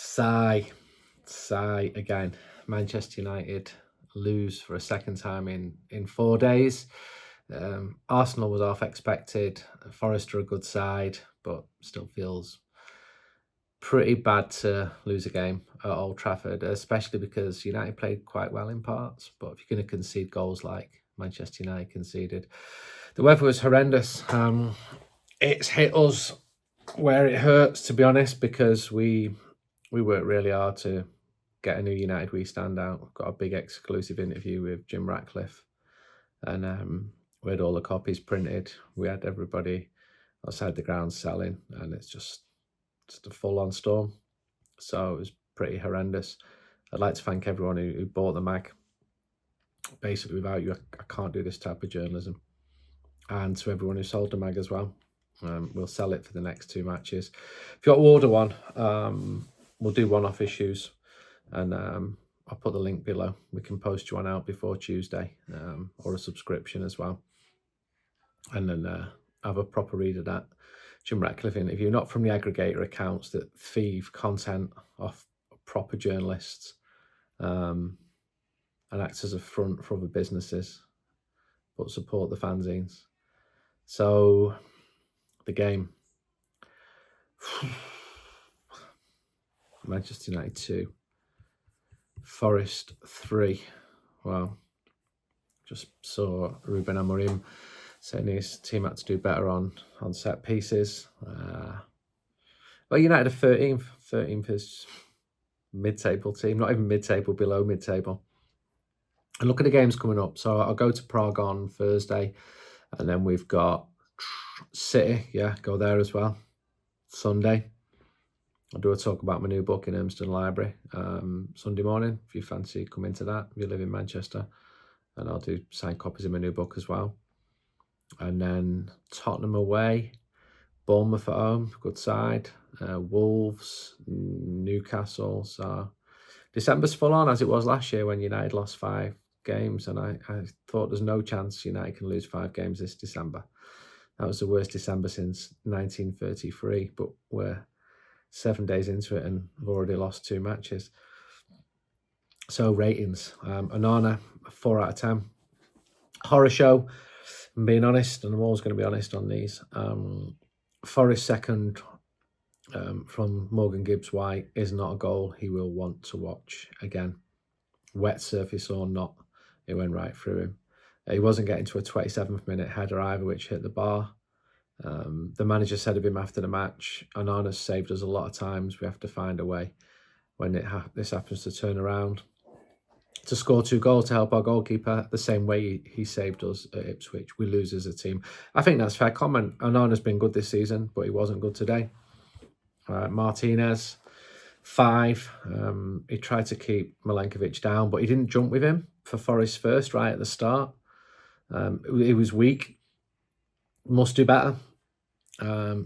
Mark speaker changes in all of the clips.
Speaker 1: Sigh again. Manchester United lose for a second time in 4 days. Arsenal was half expected. Forest are a good side, but still feels pretty bad to lose a game at Old Trafford, especially because United played quite well in parts. But if you're going to concede goals like Manchester United conceded, the weather was horrendous. It's hit us where it hurts, to be honest, because we worked really hard to get a new United We Stand out. We've got a big exclusive interview with Jim Ratcliffe, and we had all the copies printed. We had everybody outside the ground selling, and it's just a full-on storm. So it was pretty horrendous. I'd like to thank everyone who bought the mag. Basically, without you, I can't do this type of journalism. And to everyone who sold the mag as well. We'll sell it for the next 2 matches. If you want to order one, we'll do one-off issues, and I'll put the link below. We can post you one out before Tuesday, or a subscription as well. And then have a proper read of that Jim Ratcliffe interview, not from the aggregator accounts that thieve content off proper journalists, and acts as a front for other businesses, but support the fanzines. So, the game. Manchester United 2. Forest 3. Well, just saw Ruben Amorim saying his team had to do better on set pieces. Well, United are 13th. 13th is mid-table team, not even mid-table, below mid-table. And look at the games coming up. So I'll go to Prague on Thursday, and then we've got City. Yeah, go there as well. Sunday. I'll do a talk about my new book in Urmston Library Sunday morning, if you fancy coming to that, if you live in Manchester. And I'll do signed copies of my new book as well. And then Tottenham away, Bournemouth at home, good side, Wolves, Newcastle. So December's full on, as it was last year when United lost 5 games. And I thought there's no chance United can lose 5 games this December. That was the worst December since 1933, but we're 7 days into it and we've already lost 2 matches. So ratings, Onana, 4 out of 10. Horror show, I'm being honest, and I'm always going to be honest on these. Forest second from Morgan Gibbs-White is not a goal he will want to watch again. Wet surface or not, it went right through him. He wasn't getting to a 27th minute header either, which hit the bar. The manager said of him after the match, Onana's saved us a lot of times. We have to find a way when this happens to turn around to score 2 goals to help our goalkeeper the same way he saved us at Ipswich. We lose as a team. I think that's a fair comment. Onana's been good this season, but he wasn't good today. Martinez, 5. He tried to keep Milenkovic down, but he didn't jump with him for Forest first right at the start. He was weak. Must do better.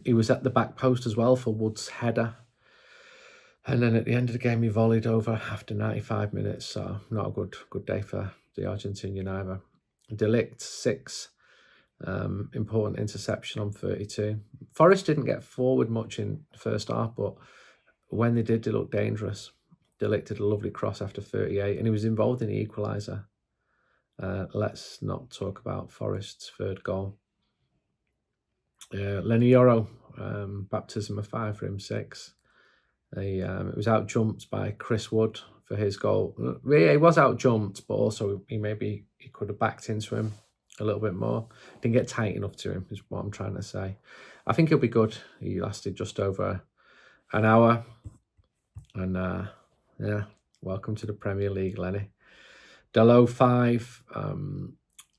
Speaker 1: He was at the back post as well for Wood's header. And then at the end of the game, he volleyed over after 95 minutes. So not a good day for the Argentinian either. De Ligt, 6. Important interception on 32. Forest didn't get forward much in the first half, but when they did, they looked dangerous. De Ligt did a lovely cross after 38, and he was involved in the equaliser. Let's not talk about Forest's 3rd goal. Lenny Yoro, baptism of fire for him, 6. It was out-jumped by Chris Wood for his goal. Yeah, he was out-jumped, but also he could have backed into him a little bit more. Didn't get tight enough to him, is what I'm trying to say. I think he'll be good. He lasted just over an hour. And yeah, welcome to the Premier League, Lenny. Dalot, 5.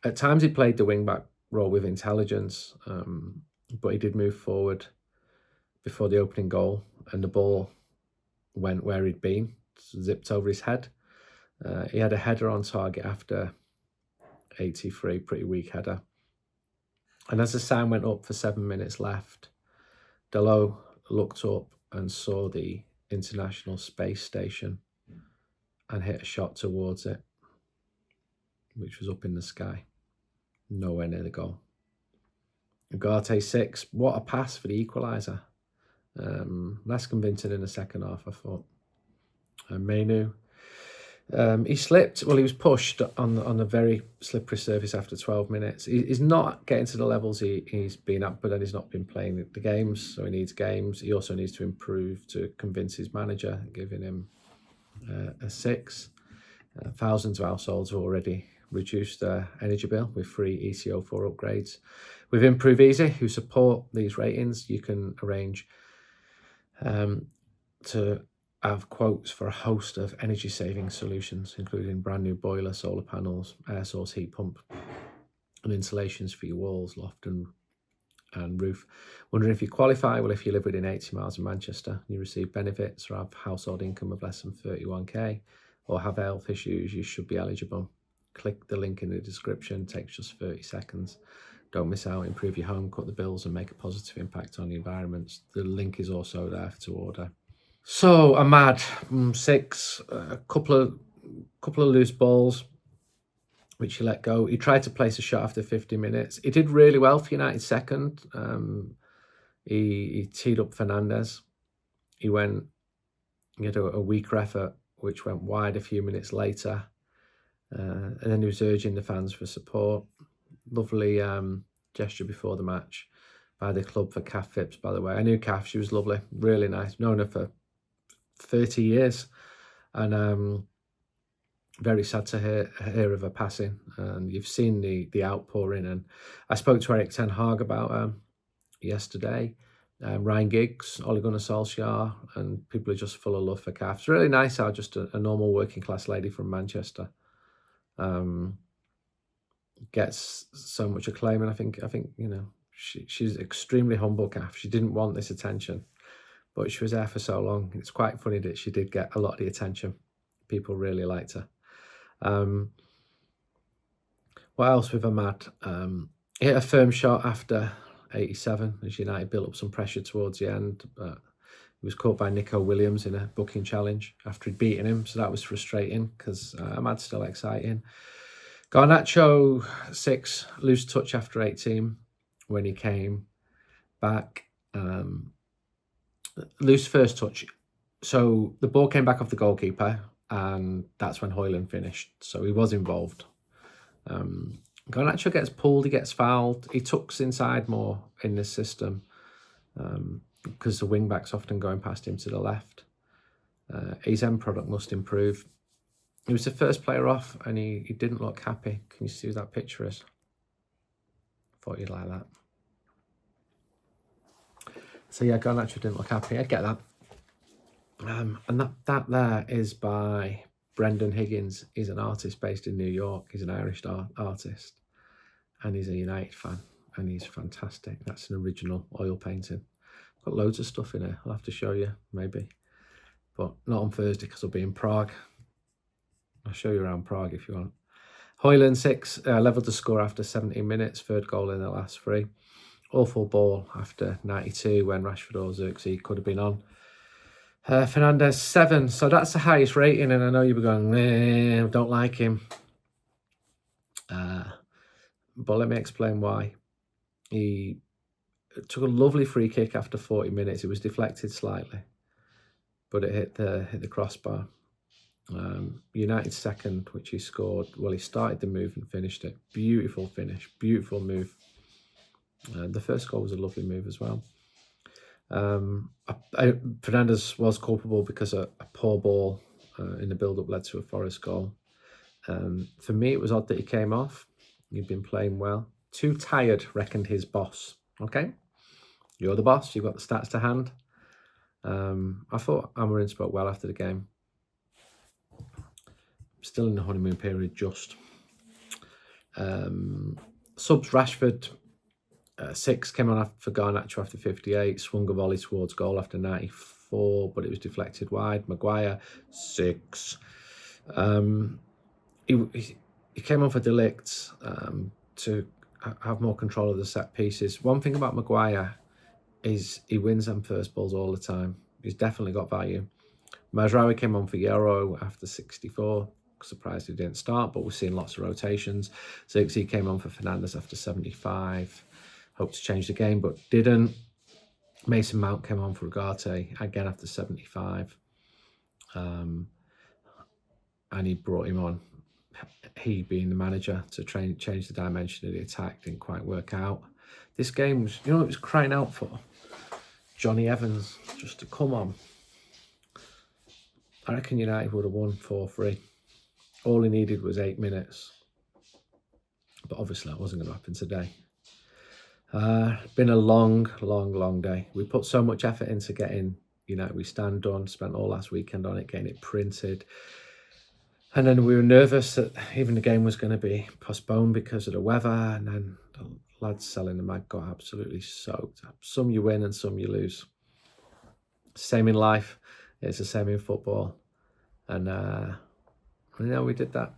Speaker 1: At times he played the wing-back role with intelligence, but he did move forward before the opening goal, and the ball went where he'd been, zipped over his head. He had a header on target after 83, pretty weak header. And as the sound went up for 7 minutes left, Dalot looked up and saw the International Space Station and hit a shot towards it, which was up in the sky, nowhere near the goal. Ugarte, 6. What a pass for the equaliser. Less convincing in the second half, I thought. Menu. He slipped. Well, he was pushed on a very slippery surface after 12 minutes. He's not getting to the levels he's been at, but then he's not been playing the games, so he needs games. He also needs to improve to convince his manager, giving him a 6. Thousands of households have already reduced their energy bill with free ECO4 upgrades. With Improve Easy, who support these ratings, you can arrange to have quotes for a host of energy saving solutions, including brand new boiler, solar panels, air source heat pump, and installations for your walls, loft and roof. Wondering if you qualify? Well, if you live within 80 miles of Manchester, you receive benefits or have household income of less than 31k, or have health issues, you should be eligible. Click the link in the description. It takes just 30 seconds. Don't miss out. Improve your home, cut the bills, and make a positive impact on the environment. The link is also there to order. So Ahmad, 6, a couple of loose balls, which he let go. He tried to place a shot after 50 minutes. He did really well for United second. He teed up Fernandez. He had a weaker effort, which went wide a few minutes later. And then he was urging the fans for support. Lovely gesture before the match by the club for Kath Phipps, by the way. I knew Kath, she was lovely, really nice. Known her for 30 years. And very sad to hear of her passing. And you've seen the outpouring. And I spoke to Erik ten Hag about her yesterday. Ryan Giggs, Ole Gunnar Solskjaer, and people are just full of love for Kath. It's really nice how just a normal working class lady from Manchester gets so much acclaim. And I think you know, she's extremely humble, Kath. She didn't want this attention, but she was there for so long. It's quite funny that she did get a lot of the attention. People really liked her. What else with Ahmad? He hit a firm shot after 87 as United built up some pressure towards the end. He was caught by Nico Williams in a booking challenge after he'd beaten him, so that was frustrating because Ahmad's still exciting. Garnacho, 6, loose touch after 18 when he came back. Loose first touch. So the ball came back off the goalkeeper, and that's when Højlund finished. So he was involved. Garnacho gets pulled, he gets fouled. He tucks inside more in this system because the wing-back's often going past him to the left. His end product must improve. He was the first player off, and he didn't look happy. Can you see who that picture is? Thought you'd like that. So yeah, Garnacho didn't look happy. I get that. And that there is by Brendan Higgins. He's an artist based in New York. He's an Irish artist, and he's a United fan, and he's fantastic. That's an original oil painting. Got loads of stuff in here. I'll have to show you maybe, but not on Thursday because I'll be in Prague. I'll show you around Prague if you want. Højlund, 6, levelled the score after 17 minutes. Third goal in the last 3. Awful ball after 92 when Rashford or Xerxes could have been on. Fernandez, 7. So that's the highest rating, and I know you were going, don't like him. But let me explain why. He took a lovely free kick after 40 minutes. It was deflected slightly, but it hit the crossbar. United second, which he scored. Well, he started the move and finished it. Beautiful finish, beautiful move. The first goal was a lovely move as well. Fernandez was culpable because a poor ball in the build-up led to a Forest goal. For me, it was odd that he came off. He'd been playing well. Too tired, reckoned his boss. Okay, you're the boss. You've got the stats to hand. I thought Amorim spoke well after the game. Still in the honeymoon period, just. Subs, Rashford, 6, came on for Garnacho after 58, swung a volley towards goal after 94, but it was deflected wide. Maguire, 6. He came on for De Ligt to have more control of the set pieces. One thing about Maguire is he wins them first balls all the time. He's definitely got value. Mazraoui came on for Euro after 64. Surprised he didn't start, but we're seeing lots of rotations. Xerxes came on for Fernandez after 75. Hoped to change the game, but didn't. Mason Mount came on for Ugarte again after 75. and he brought him on. He being the manager to change the dimension of the attack didn't quite work out. This game was, you know, it was crying out for Johnny Evans just to come on. I reckon United would have won 4-3. All he needed was 8 minutes. But obviously that wasn't going to happen today. Been a long day. We put so much effort into getting United We Stand done, spent all last weekend on it, getting it printed. And then we were nervous that even the game was going to be postponed because of the weather. And then the lads selling the mag got absolutely soaked. Some you win and some you lose. Same in life. It's the same in football. And, you know, we did that.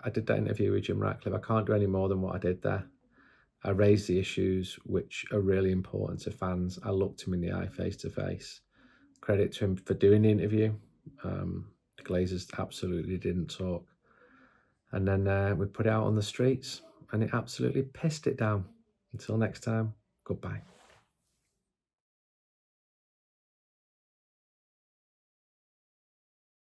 Speaker 1: I did that interview with Jim Ratcliffe. I can't do any more than what I did there. I raised the issues which are really important to fans. I looked him in the eye face to face. Credit to him for doing the interview. The Glazers absolutely didn't talk. And then we put it out on the streets and it absolutely pissed it down. Until next time, goodbye.